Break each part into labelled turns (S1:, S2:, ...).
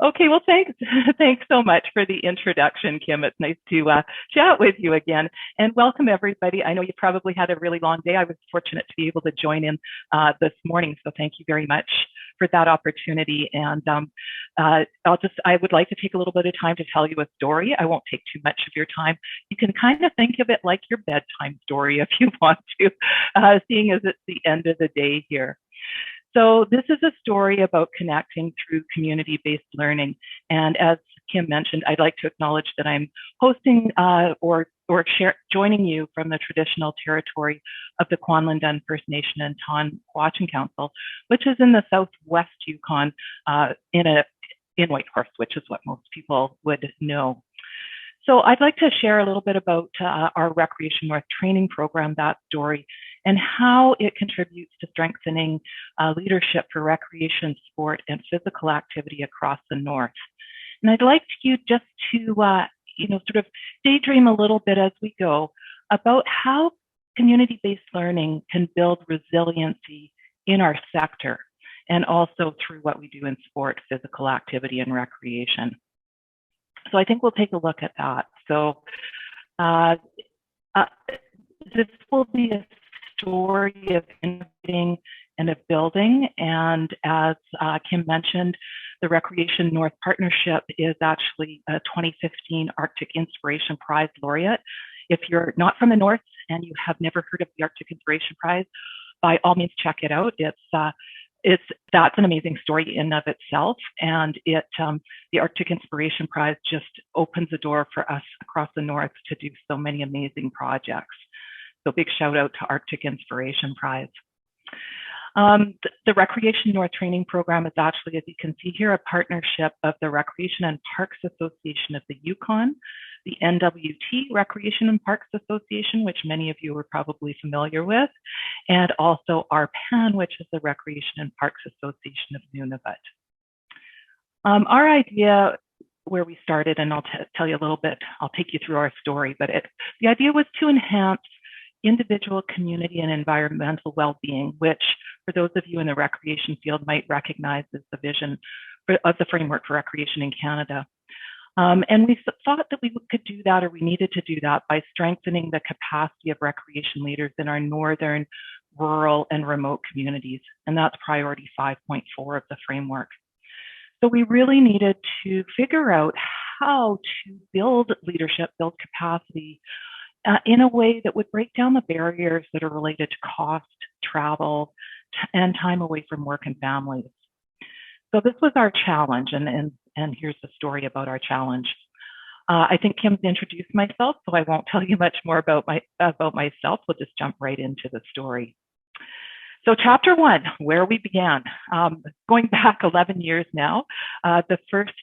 S1: Okay, well, thanks. Thanks so much for the introduction, Kim. It's nice to chat with you again. And welcome, everybody. I know you probably had a really long day. I was fortunate to be able to join in this morning. So thank you very much for that opportunity. And I would like to take a little bit of time to tell you a story. I won't take too much of your time. You can kind of think of it like your bedtime story if you want to, seeing as it's the end of the day here. So this is a story about connecting through community-based learning. And as Kim mentioned, I'd like to acknowledge that I'm hosting joining you from the traditional territory of the Kwanlundun First Nation and Ton-Wachin Council, which is in the southwest Yukon in Whitehorse, which is what most people would know. So I'd like to share a little bit about our Recreation North training program, that story, and how it contributes to strengthening leadership for recreation, sport, and physical activity across the North. And I'd like you just to, sort of daydream a little bit as we go about how community-based learning can build resiliency in our sector, and also through what we do in sport, physical activity, and recreation. So I think we'll take a look at that. So this will be a story of innovating and of building. And as Kim mentioned, the Recreation North Partnership is actually a 2015 Arctic Inspiration Prize laureate. If you're not from the North and you have never heard of the Arctic Inspiration Prize, by all means, check it out. That's an amazing story in and of itself, and the Arctic Inspiration Prize just opens the door for us across the North to do so many amazing projects. So big shout out to Arctic Inspiration Prize. The Recreation North Training Program is actually, as you can see here, a partnership of the Recreation and Parks Association of the Yukon, the NWT Recreation and Parks Association, which many of you are probably familiar with, and also RPAN, which is the Recreation and Parks Association of Nunavut. Our idea, where we started, and I'll tell you a little bit, I'll take you through our story, but the idea was to enhance individual, community, and environmental well-being, which for those of you in the recreation field might recognize as the vision of the framework for recreation in Canada. And we thought that we could do that, or we needed to do that, by strengthening the capacity of recreation leaders in our northern, rural, and remote communities. And that's priority 5.4 of the framework. So we really needed to figure out how to build leadership, build capacity in a way that would break down the barriers that are related to cost, travel, and time away from work and families. So this was our challenge, and here's the story about our challenge. I think Kim's introduced myself, so I won't tell you much more about myself. We'll just jump right into the story. So chapter 1, where we began. Going back 11 years now, the first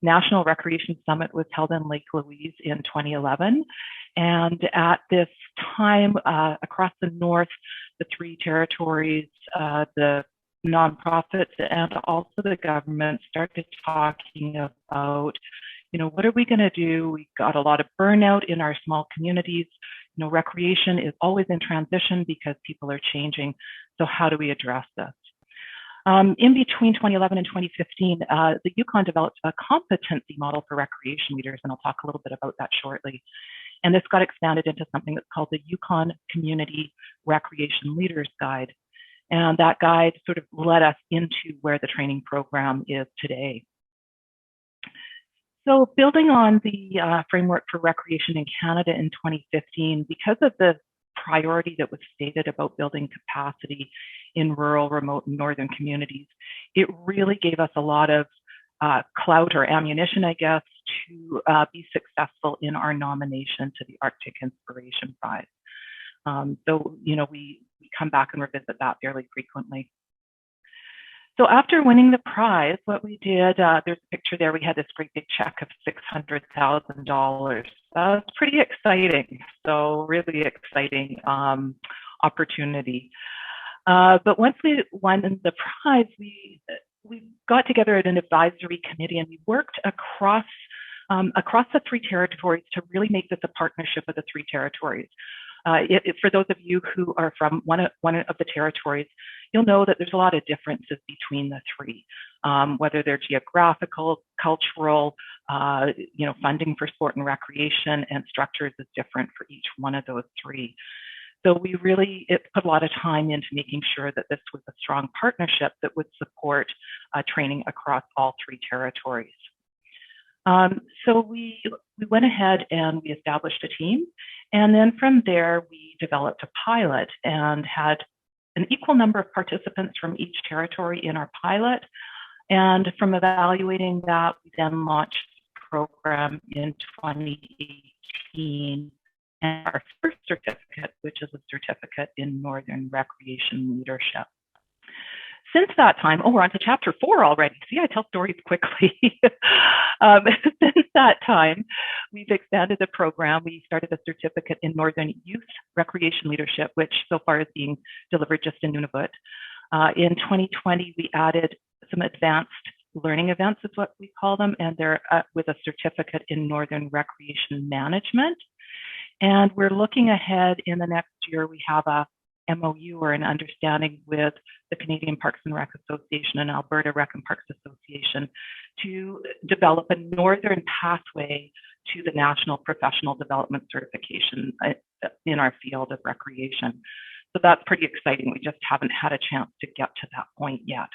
S1: National Recreation Summit was held in Lake Louise in 2011. And at this time, across the North, the 3 territories, the nonprofits, and also the government started talking about, what are we going to do? We got a lot of burnout in our small communities. Recreation is always in transition because people are changing. So how do we address this? In between 2011 and 2015, the Yukon developed a competency model for recreation leaders, and I'll talk a little bit about that shortly. And this got expanded into something that's called the Yukon Community Recreation Leaders Guide. And that guide sort of led us into where the training program is today. So building on the framework for recreation in Canada in 2015, because of the priority that was stated about building capacity in rural, remote, and northern communities, it really gave us a lot of clout or ammunition, I guess, to be successful in our nomination to the Arctic Inspiration Prize. So, we come back and revisit that fairly frequently. So after winning the prize, what we did, there's a picture there, we had this great big check of $600,000. That's pretty exciting. So really exciting opportunity. But once we won the prize, we got together at an advisory committee, and we worked across the 3 territories to really make this a partnership of the 3 territories. For those of you who are from one of the territories, you'll know that there's a lot of differences between the three, whether they're geographical, cultural, funding for sport and recreation, and structures is different for each one of those three. So it put a lot of time into making sure that this was a strong partnership that would support training across all three territories. So we went ahead and we established a team. And then from there, we developed a pilot and had an equal number of participants from each territory in our pilot. And from evaluating that, we then launched the program in 2018 and our first certificate, which is a certificate in Northern Recreation Leadership. Since that time, we're on to chapter 4 already. See, I tell stories quickly. Since that time, we've expanded the program. We started a certificate in Northern Youth Recreation Leadership, which so far is being delivered just in Nunavut. In 2020, we added some advanced learning events, is what we call them, and they're with a certificate in Northern Recreation Management. And we're looking ahead in the next year. We have a MOU or an understanding with the Canadian Parks and Rec Association and Alberta Rec and Parks Association to develop a northern pathway to the National Professional Development Certification in our field of recreation. So that's pretty exciting. We just haven't had a chance to get to that point yet.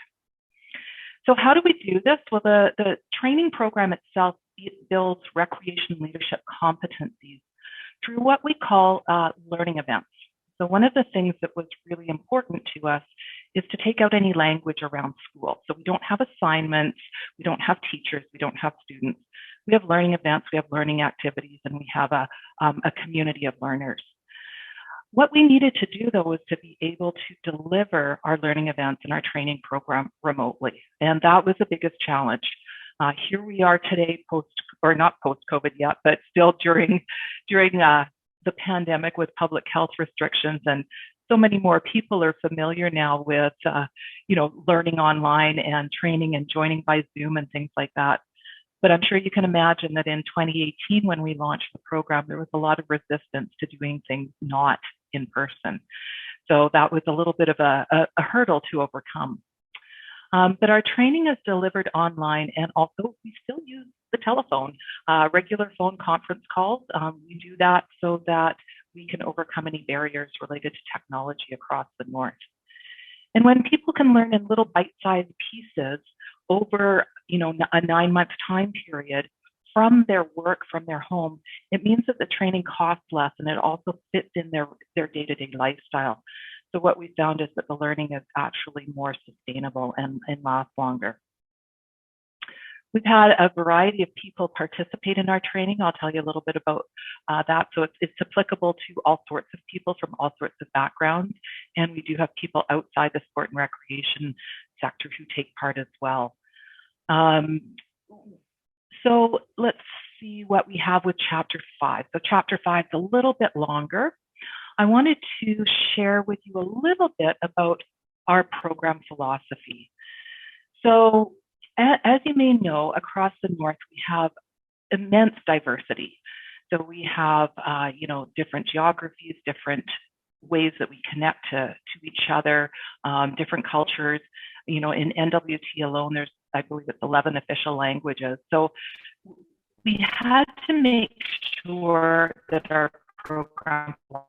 S1: So how do we do this? Well, the training program itself builds recreation leadership competencies through what we call learning events. So one of the things that was really important to us is to take out any language around school. So we don't have assignments, we don't have teachers, we don't have students. We have learning events, we have learning activities, and we have a community of learners. What we needed to do, though, was to be able to deliver our learning events and our training program remotely. And that was the biggest challenge. Here we are today, not post-COVID yet, but still during the pandemic with public health restrictions, and so many more people are familiar now with, learning online and training and joining by Zoom and things like that. But I'm sure you can imagine that in 2018, when we launched the program, there was a lot of resistance to doing things not in person. So that was a little bit of a hurdle to overcome. But our training is delivered online, and also we still use the telephone, regular phone conference calls. We do that so that we can overcome any barriers related to technology across the North. And when people can learn in little bite-sized pieces over, a 9-month time period from their work, from their home, it means that the training costs less, and it also fits in their day-to-day lifestyle. So what we found is that the learning is actually more sustainable and lasts longer. We've had a variety of people participate in our training. I'll tell you a little bit about that. So it's applicable to all sorts of people from all sorts of backgrounds. And we do have people outside the sport and recreation sector who take part as well. So let's see what we have with Chapter 5. So Chapter 5 is a little bit longer. I wanted to share with you a little bit about our program philosophy. So as you may know, across the North, we have immense diversity. So we have, different geographies, different ways that we connect to each other, different cultures. In NWT alone, there's, I believe it's 11 official languages. So we had to make sure that our program was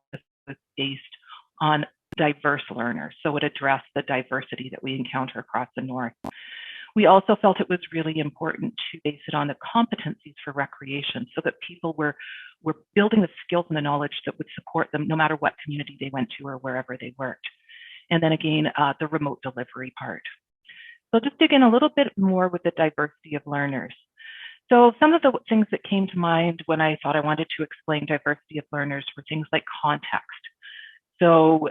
S1: based on diverse learners. So it addressed the diversity that we encounter across the North. We also felt it was really important to base it on the competencies for recreation so that people were building the skills and the knowledge that would support them no matter what community they went to or wherever they worked. And then again, the remote delivery part. So just dig in a little bit more with the diversity of learners. So some of the things that came to mind when I thought I wanted to explain diversity of learners were things like context. So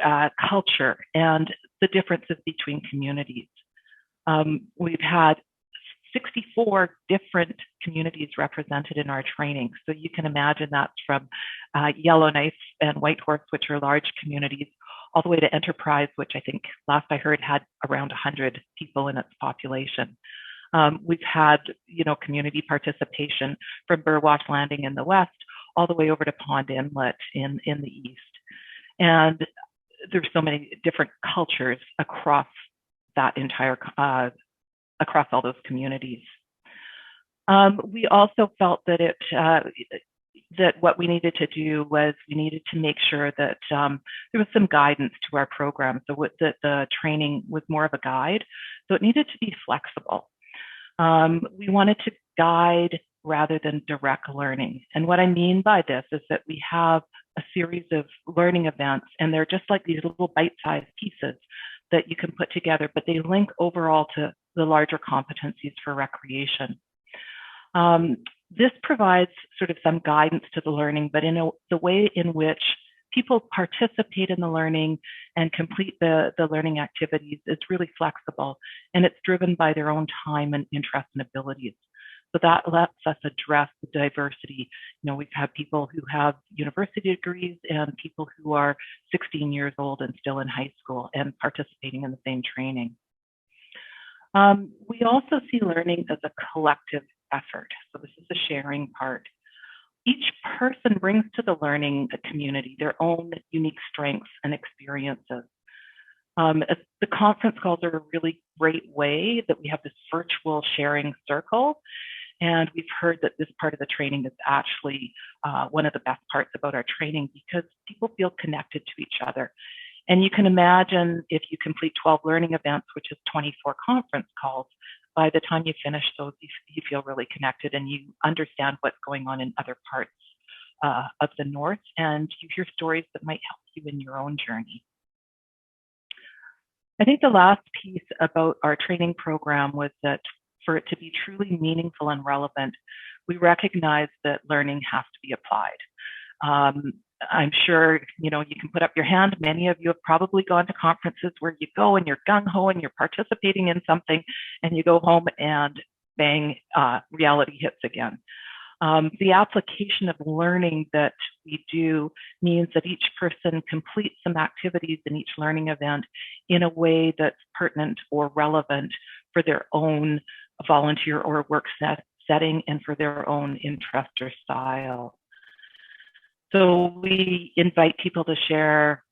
S1: culture and the differences between communities. We've had 64 different communities represented in our training. So you can imagine that's from Yellowknife and Whitehorse, which are large communities, all the way to Enterprise, which I think last I heard had around 100 people in its population. We've had, community participation from Burwash Landing in the west, all the way over to Pond Inlet in the east. And there's so many different cultures across that entire, across all those communities. We also felt that that what we needed to do was we needed to make sure that there was some guidance to our program, so that the training was more of a guide, so it needed to be flexible. We wanted to guide rather than direct learning. And what I mean by this is that we have a series of learning events, and they're just like these little bite-sized pieces that you can put together, but they link overall to the larger competencies for recreation. This provides sort of some guidance to the learning, but in the way in which people participate in the learning and complete the learning activities is really flexible, and it's driven by their own time and interest and abilities. So that lets us address the diversity. You know, we've had people who have university degrees and people who are 16 years old and still in high school and participating in the same training. We also see learning as a collective effort. So this is the sharing part. Each person brings to the learning community their own unique strengths and experiences. The conference calls are a really great way that we have this virtual sharing circle. And we've heard that this part of the training is actually one of the best parts about our training, because people feel connected to each other. And you can imagine if you complete 12 learning events, which is 24 conference calls, by the time you finish those, you feel really connected and you understand what's going on in other parts of the North, and you hear stories that might help you in your own journey. I think the last piece about our training program was that for it to be truly meaningful and relevant, we recognize that learning has to be applied. I'm sure, you know, you can put up your hand. Many of you have probably gone to conferences where you go and you're gung-ho and you're participating in something, and you go home and bang, reality hits again. The application of learning that we do means that each person completes some activities in each learning event in a way that's pertinent or relevant for their own volunteer or work setting and for their own interest or style. So we invite people to share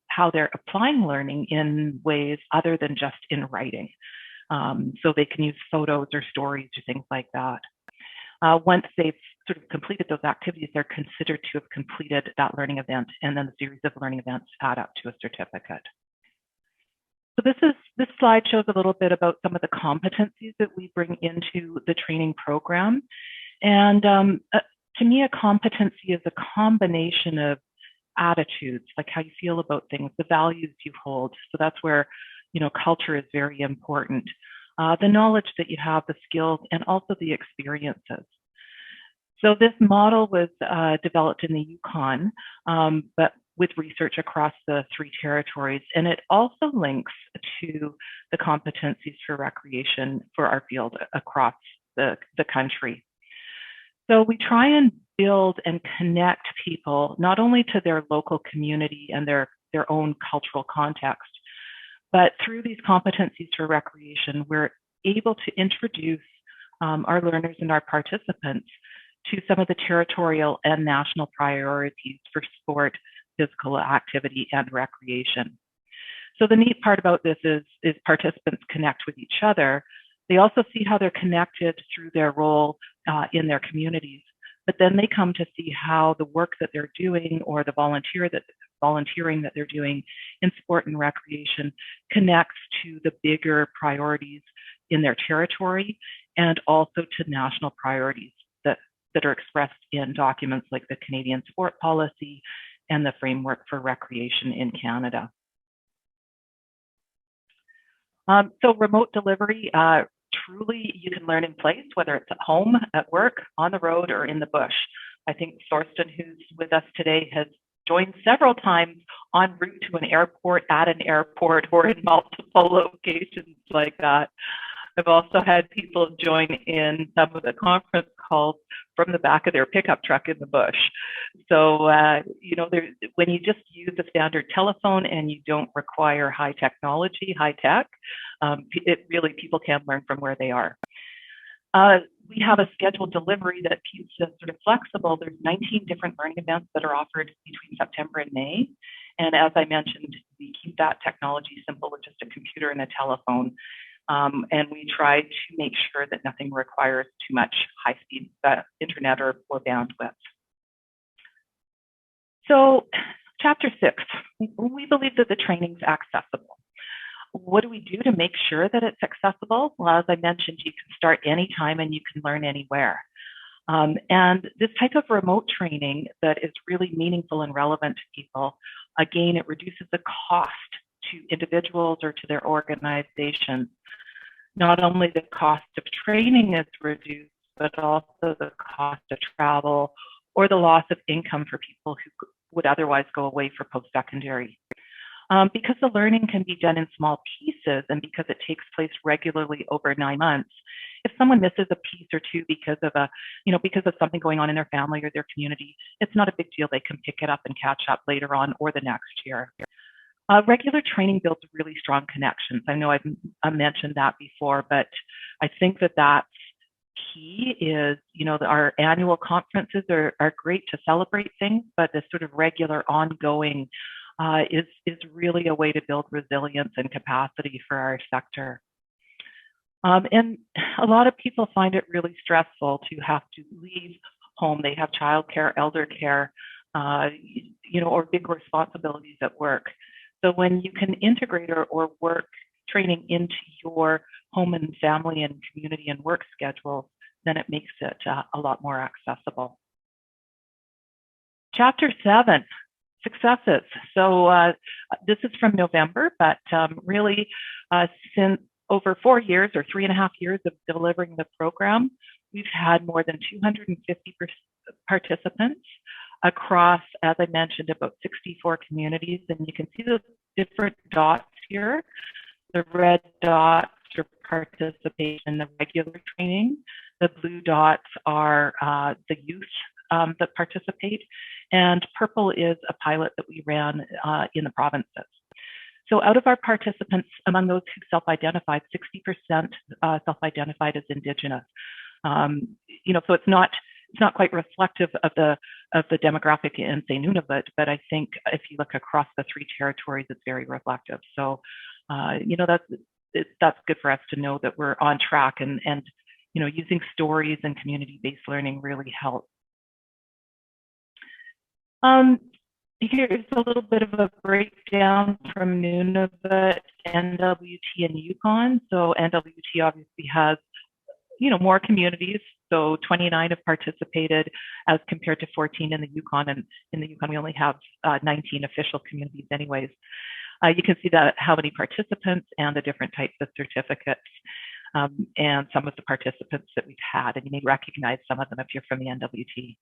S1: how they're applying learning in ways other than just in writing. So they can use photos or stories or things like that. Once they've sort of completed those activities, they're considered to have completed that learning event, and then the series of learning events add up to a certificate. So this slide shows a little bit about some of the competencies that we bring into the training program. And to me, a competency is a combination of attitudes, like how you feel about things, the values you hold. So that's where, you know, culture is very important. The knowledge that you have, the skills, and also the experiences. So this model was developed in the Yukon, but with research across the 3 territories. And it also links to the competencies for recreation for our field across the country. So we try and build and connect people not only to their local community and their own cultural context, but through these competencies for recreation, we're able to introduce our learners and our participants to some of the territorial and national priorities for sport, physical activity, and recreation. So the neat part about this is participants connect with each other. They also see how they're connected through their role in their communities, but then they come to see how the work that they're doing or the volunteering that they're doing in sport and recreation connects to the bigger priorities in their territory and also to national priorities that are expressed in documents like the Canadian Sport Policy and the Framework for Recreation in Canada. So remote delivery, truly you can learn in place, whether it's at home, at work, on the road, or in the bush. I think Thorsten, who's with us today, has joined several times en route to an airport, at an airport, or in multiple locations like that. I've also had people join in some of the conference calls from the back of their pickup truck in the bush. So, you know, when you just use a standard telephone and you don't require high technology, high tech, people can learn from where they are. We have a scheduled delivery that keeps us sort of flexible. There's 19 different learning events that are offered between September and May. And as I mentioned, we keep that technology simple with just a computer and a telephone. And we try to make sure that nothing requires too much high-speed internet or bandwidth. So chapter 6, we believe that the training is accessible. What do we do to make sure that it's accessible? Well, as I mentioned, you can start anytime and you can learn anywhere. And this type of remote training that is really meaningful and relevant to people, again, it reduces the cost to individuals or to their organizations. Not only the cost of training is reduced, but also the cost of travel or the loss of income for people who would otherwise go away for post-secondary. Because the learning can be done in small pieces and because it takes place regularly over 9 months, if someone misses a piece or two because of because of something going on in their family or their community, it's not a big deal. They can pick it up and catch up later on or the next year. Regular training builds really strong connections. I know I've mentioned that before, but I think that that's key is, our annual conferences are great to celebrate things, but this sort of regular ongoing is really a way to build resilience and capacity for our sector. And a lot of people find it really stressful to have to leave home. They have childcare, elder care, or big responsibilities at work. So when you can integrate or work training into your home and family and community and work schedule, then it makes it a lot more accessible. Chapter 7, successes. So this is from November, but really since over 4 years or 3.5 years of delivering the program, we've had more than 250 participants across, as I mentioned, about 64 communities. And you can see the different dots here. The red dots are participation in the regular training. The blue dots are the youth that participate. And purple is a pilot that we ran in the provinces. So out of our participants, among those who self-identified, 60% self-identified as Indigenous. So it's not quite reflective of the demographic in say Nunavut, but I think if you look across the 3 territories, it's very reflective. So that's good for us to know that we're on track, and using stories and community-based learning really helps. Here's a little bit of a breakdown from Nunavut, NWT, and Yukon. So NWT obviously has more communities. So 29 have participated as compared to 14 in the Yukon. And in the Yukon, we only have 19 official communities anyways. You can see that how many participants and the different types of certificates and some of the participants that we've had. And you may recognize some of them if you're from the NWT.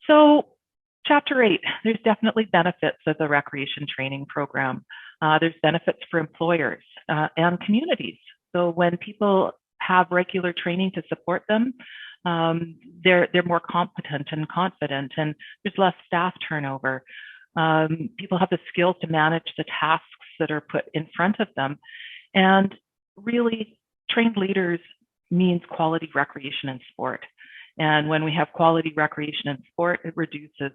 S1: So Chapter 8, there's definitely benefits of the recreation training program. There's benefits for employers and communities. So when people have regular training to support them, they're more competent and confident, and there's less staff turnover. People have the skills to manage the tasks that are put in front of them. And really, trained leaders means quality recreation and sport. And when we have quality recreation and sport, it reduces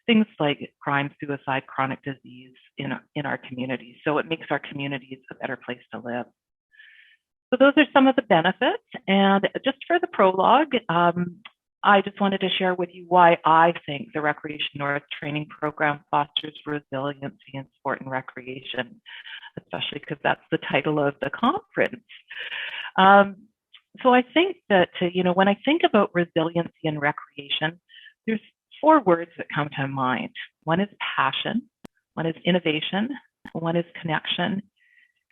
S1: things like crime, suicide, chronic disease in our communities. So it makes our communities a better place to live. So those are some of the benefits. And just for the prologue, I just wanted to share with you why I think the Recreation North training program fosters resiliency in sport and recreation, especially because that's the title of the conference. So I think that, when I think about resiliency and recreation, there's 4 words that come to mind. One is passion, one is innovation, one is connection,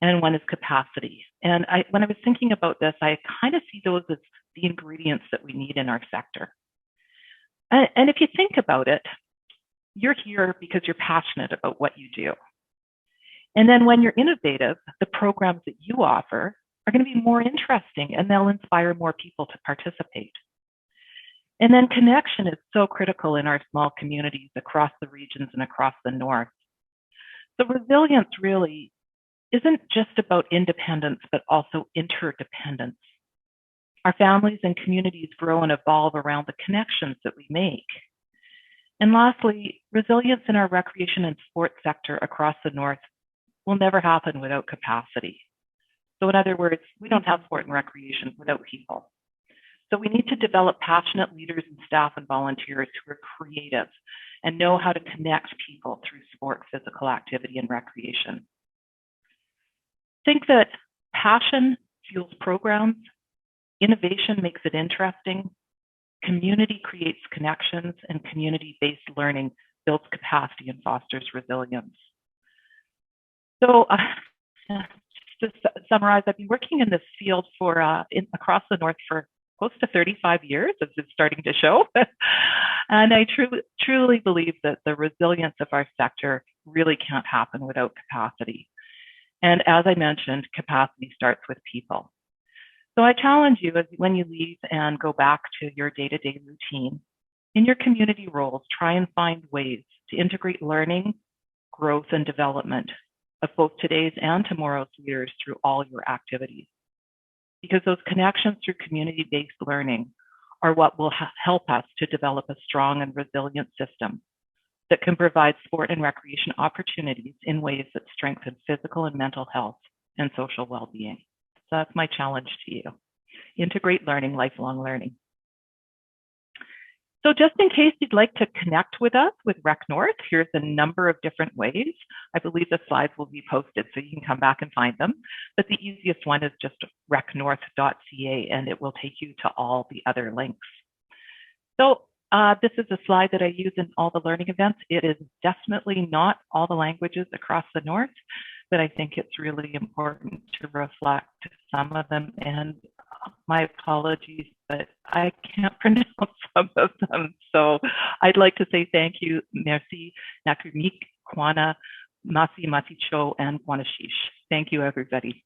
S1: and one is capacity. And when I was thinking about this, I kind of see those as the ingredients that we need in our sector. And if you think about it, you're here because you're passionate about what you do. And then when you're innovative, the programs that you offer are going to be more interesting and they'll inspire more people to participate. And then connection is so critical in our small communities across the regions and across the North. So resilience really isn't just about independence, but also interdependence. Our families and communities grow and evolve around the connections that we make. And lastly, resilience in our recreation and sports sector across the North will never happen without capacity. So in other words, we don't have sport and recreation without people. So we need to develop passionate leaders and staff and volunteers who are creative and know how to connect people through sport, physical activity, and recreation. Think that passion fuels programs, innovation makes it interesting, community creates connections, and community-based learning builds capacity and fosters resilience. So just to summarize, I've been working in this field for across the North for close to 35 years, as it's starting to show. And I truly believe that the resilience of our sector really can't happen without capacity. And as I mentioned, capacity starts with people. So I challenge you, as when you leave and go back to your day-to-day routine, in your community roles, try and find ways to integrate learning, growth, and development of both today's and tomorrow's leaders through all your activities. Because those connections through community-based learning are what will help us to develop a strong and resilient system that can provide sport and recreation opportunities in ways that strengthen physical and mental health and social well-being. So that's my challenge to you. Integrate learning, lifelong learning. So just in case you'd like to connect with us with Rec North, here's a number of different ways. I believe the slides will be posted so you can come back and find them. But the easiest one is just recnorth.ca, and it will take you to all the other links. So this is a slide that I use in all the learning events. It is definitely not all the languages across the North, but I think it's really important to reflect some of them. And my apologies, but I can't pronounce some of them. So I'd like to say thank you, merci, nakumik, kwana, masi, masicho, and guanashish. Thank you, everybody.